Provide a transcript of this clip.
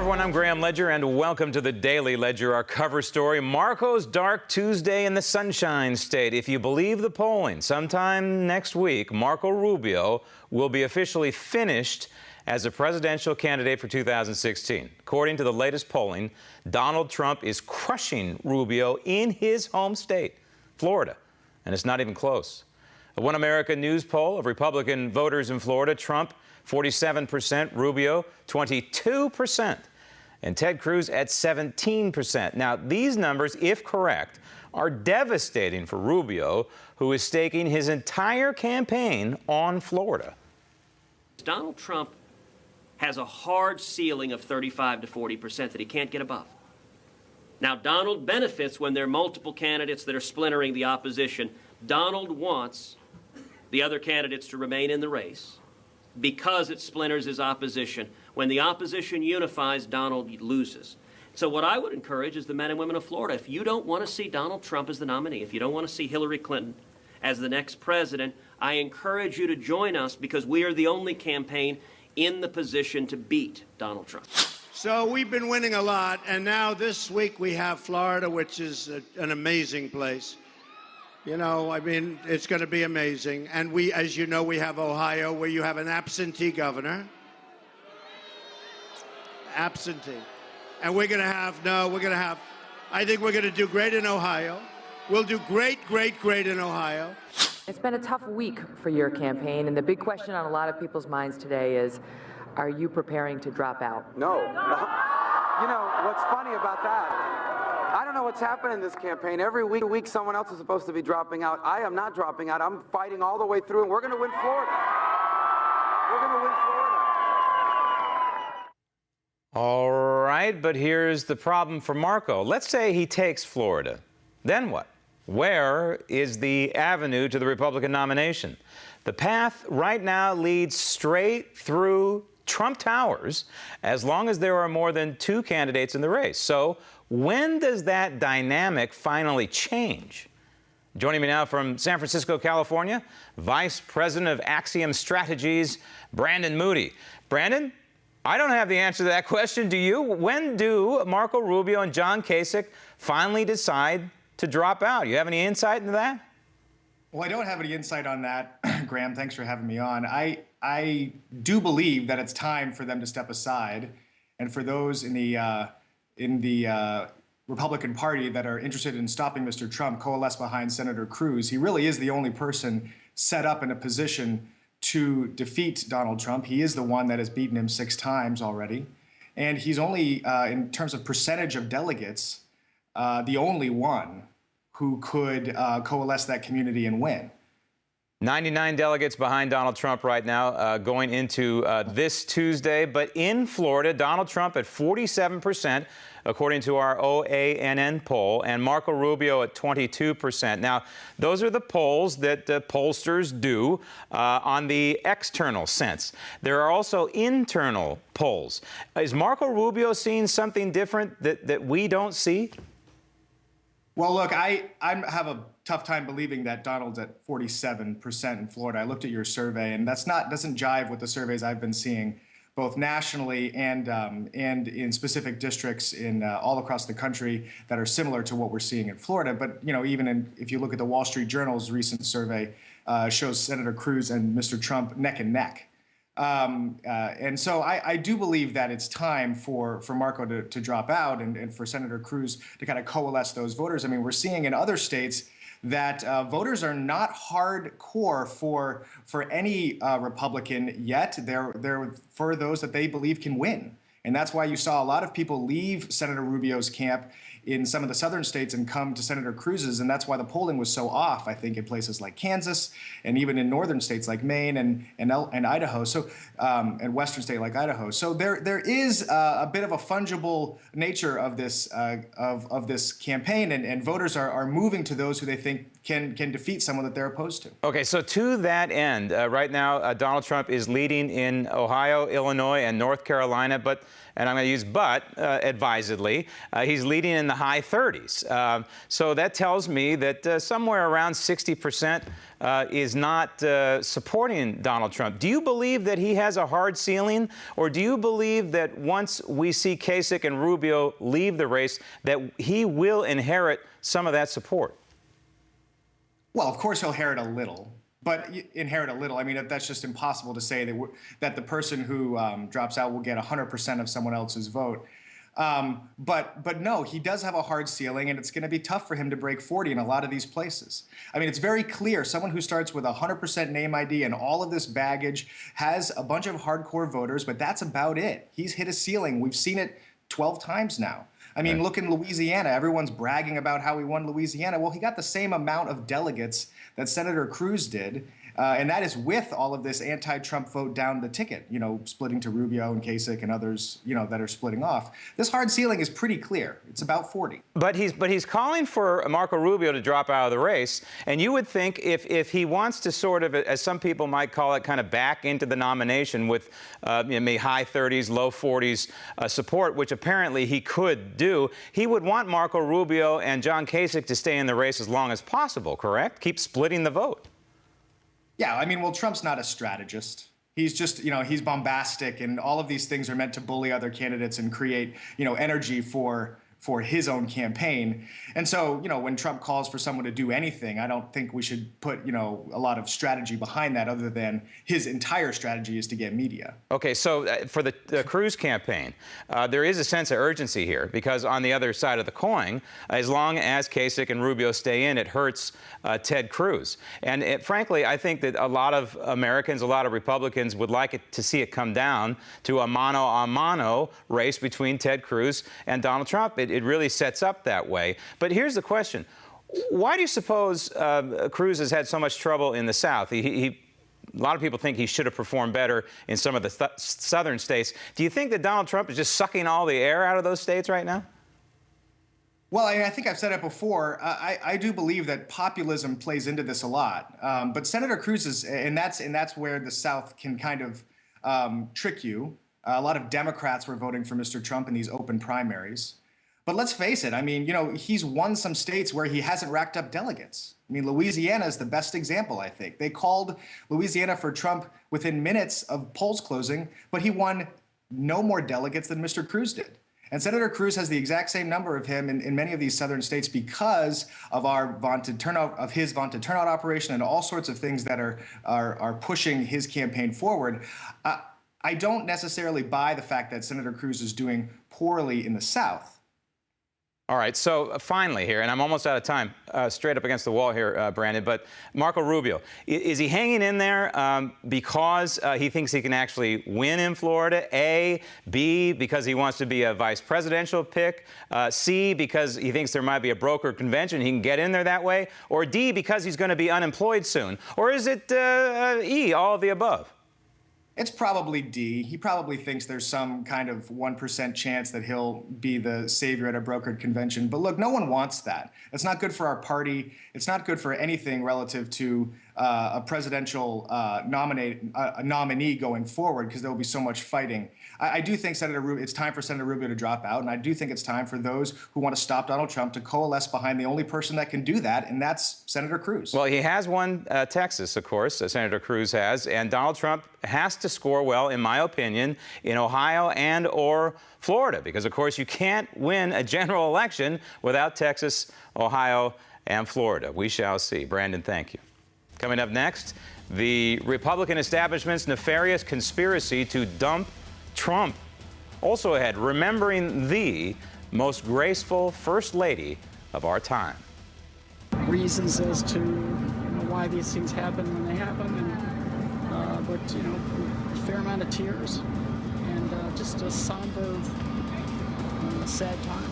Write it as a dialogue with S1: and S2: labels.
S1: everyone, I'm Graham Ledger, and welcome to the Daily Ledger, our cover story, Marco's Dark Tuesday in the Sunshine State. If you believe the polling, sometime next week, Marco Rubio will be officially finished as a presidential candidate for 2016. According to the latest polling, Donald Trump is crushing Rubio in his home state, Florida, and it's not even close. A One America News poll of Republican voters in Florida, Trump 47%, Rubio 22%, and Ted Cruz at 17%. Now, these numbers, if correct, are devastating for Rubio, who is staking his entire campaign on Florida.
S2: Donald Trump has a hard ceiling of 35 to 40% that he can't get above. Now, Donald benefits when there are multiple candidates that are splintering the opposition. Donald wants the other candidates to remain in the race because it splinters his opposition. When the opposition unifies, Donald loses. So what I would encourage is the men and women of Florida, if you don't want to see Donald Trump as the nominee, if you don't want to see Hillary Clinton as the next president, I encourage you to join us because we are the only campaign in the position to beat Donald Trump.
S3: So we've been winning a lot, and now this week we have Florida, which is an amazing place. You know, I mean, it's going to be amazing. And we, as you know, we have Ohio, where you have an absentee governor. Absentee. And we're going to have, I think we're going to do great in Ohio. We'll do great, great, great in Ohio.
S4: It's been a tough week for your campaign, and the big question on a lot of people's minds today is, are you preparing to drop out?
S5: No. You know, what's funny about that? I don't know what's happening in this campaign. Every week someone else is supposed to be dropping out. I am not dropping out. I'm fighting all the way through, and we're going to win Florida. We're going to win Florida.
S1: All right, but here's the problem for Marco. Let's say he takes Florida. Then what? Where is the avenue to the Republican nomination? The path right now leads straight through Trump Towers, as long as there are more than two candidates in the race. So when does that dynamic finally change? Joining me now from San Francisco, California, Vice President of Axiom Strategies, Brandon Moody. Brandon, I don't have the answer to that question. Do you? When do Marco Rubio and John Kasich finally decide to drop out? You have any insight into that?
S6: Well, I don't have any insight on that, Graham. Thanks for having me on. I do believe that it's time for them to step aside, and for those in the Republican Party that are interested in stopping Mr. Trump, coalesce behind Senator Cruz. He really is the only person set up in a position to defeat Donald Trump. He is the one that has beaten him 6 times already, and he's only, in terms of percentage of delegates, the only one who could coalesce that community and win.
S1: 99 delegates behind Donald Trump right now going into this Tuesday. But in Florida, Donald Trump at 47%, according to our OAN poll, and Marco Rubio at 22%. Now, those are the polls that pollsters do on the external sense. There are also internal polls. Is Marco Rubio seeing something different that we don't see?
S6: Well, look, I have a tough time believing that Donald's at 47% in Florida. I looked at your survey, and doesn't jive with the surveys I've been seeing, both nationally and in specific districts in all across the country that are similar to what we're seeing in Florida. But you know, even if you look at the Wall Street Journal's recent survey, shows Senator Cruz and Mr. Trump neck and neck. And so I do believe that it's time for Marco to drop out and for Senator Cruz to kind of coalesce those voters. I mean, we're seeing in other states that voters are not hardcore for any Republican yet. They're for those that they believe can win. And that's why you saw a lot of people leave Senator Rubio's camp in some of the southern states and come to Senator Cruz's, and that's why the polling was so off, I think, in places like Kansas and even in northern states like Maine and Idaho, so and western state like Idaho. So there is a bit of a fungible nature of this campaign, and voters are moving to those who they think can defeat someone that they're opposed to.
S1: Okay, so to that end, right now Donald Trump is leading in Ohio, Illinois, and North Carolina, but and I'm going to use but advisedly, he's leading in the high 30s. So that tells me that somewhere around 60% is not supporting Donald Trump. Do you believe that he has a hard ceiling, or do you believe that once we see Kasich and Rubio leave the race, that he will inherit some of that support?
S6: Well, of course he'll inherit a little. But inherit a little. I mean, that's just impossible to say that the person who drops out will get 100% of someone else's vote. But no, he does have a hard ceiling, and it's going to be tough for him to break 40 in a lot of these places. I mean, it's very clear someone who starts with 100% name ID and all of this baggage has a bunch of hardcore voters, but that's about it. He's hit a ceiling. We've seen it 12 times now. I mean, look in Louisiana. Everyone's bragging about how he won Louisiana. Well, he got the same amount of delegates that Senator CRUZ did, and that is with all of this anti-Trump vote down the ticket, you know, splitting to Rubio and Kasich and others, you know, that are splitting off. This hard ceiling is pretty clear. It's about 40. But
S1: he's calling for Marco Rubio to drop out of the race, and you would think if he wants to sort of, as some people might call it, kind of back into the nomination with maybe high 30s, low 40s support, which apparently he could do, he would want Marco Rubio and John Kasich to stay in the race as long as possible, correct? Keep splitting the vote.
S6: Yeah, I mean, well, Trump's not a strategist. He's just, you know, he's bombastic, and all of these things are meant to bully other candidates and create, you know, energy for his own campaign. And so, you know, when Trump calls for someone to do anything, I don't think we should put, you know, a lot of strategy behind that, other than his entire strategy is to get media.
S1: Okay, so for the CRUZ campaign, there is a sense of urgency here, because on the other side of the coin, as long as Kasich and Rubio stay in, it hurts Ted Cruz. And frankly, I think that a lot of Americans, a lot of Republicans would like to see it come down to a mano-a-mano race between Ted Cruz and Donald Trump. It really sets up that way. But here's the question. Why do you suppose Cruz has had so much trouble in the South? A lot of people think he should have performed better in some of the southern states. Do you think that Donald Trump is just sucking all the air out of those states right now?
S6: Well, I think I've said it before. I do believe that populism plays into this a lot. But Senator Cruz is, and that's where the South can kind of trick you. A lot of Democrats were voting for Mr. Trump in these open primaries. But let's face it, I mean, you know, he's won some states where he hasn't racked up delegates. I mean, Louisiana is the best example, I think. They called Louisiana for Trump within minutes of polls closing, but he won no more delegates than Mr. Cruz did. And Senator Cruz has the exact same number of him in many of these southern states because of our vaunted turnout, of his vaunted turnout operation and all sorts of things that are pushing his campaign forward. I don't necessarily buy the fact that Senator Cruz is doing poorly in the South.
S1: All right, so finally here, and I'm almost out of time, straight up against the wall here, Brandon, but Marco Rubio, is he hanging in there because he thinks he can actually win in Florida? A, B, because he wants to be a vice presidential pick? C, because he thinks there might be a broker convention, he can get in there that way? Or D, because he's going to be unemployed soon? Or is it E, all of the above?
S6: It's probably D. He probably thinks there's some kind of 1% chance that he'll be the savior at a brokered convention. But look, no one wants that. It's not good for our party. It's not good for anything relative to a presidential nominee going forward, because there will be so much fighting. I do think it's time for Senator Rubio to drop out, and I do think it's time for those who want to stop Donald Trump to coalesce behind the only person that can do that, and that's Senator Cruz.
S1: Well, he has won Texas, of course, Senator Cruz has, and Donald Trump has to score well, in my opinion, in Ohio and or Florida, because, of course, you can't win a general election without Texas, Ohio, and Florida. We shall see. Brandon, thank you. Coming up next, the Republican establishment's nefarious conspiracy to dump Trump. Also ahead, remembering the most graceful First Lady of our time.
S7: Reasons as to why these things happen when they happen, and but you know, a fair amount of tears and just a somber, sad time.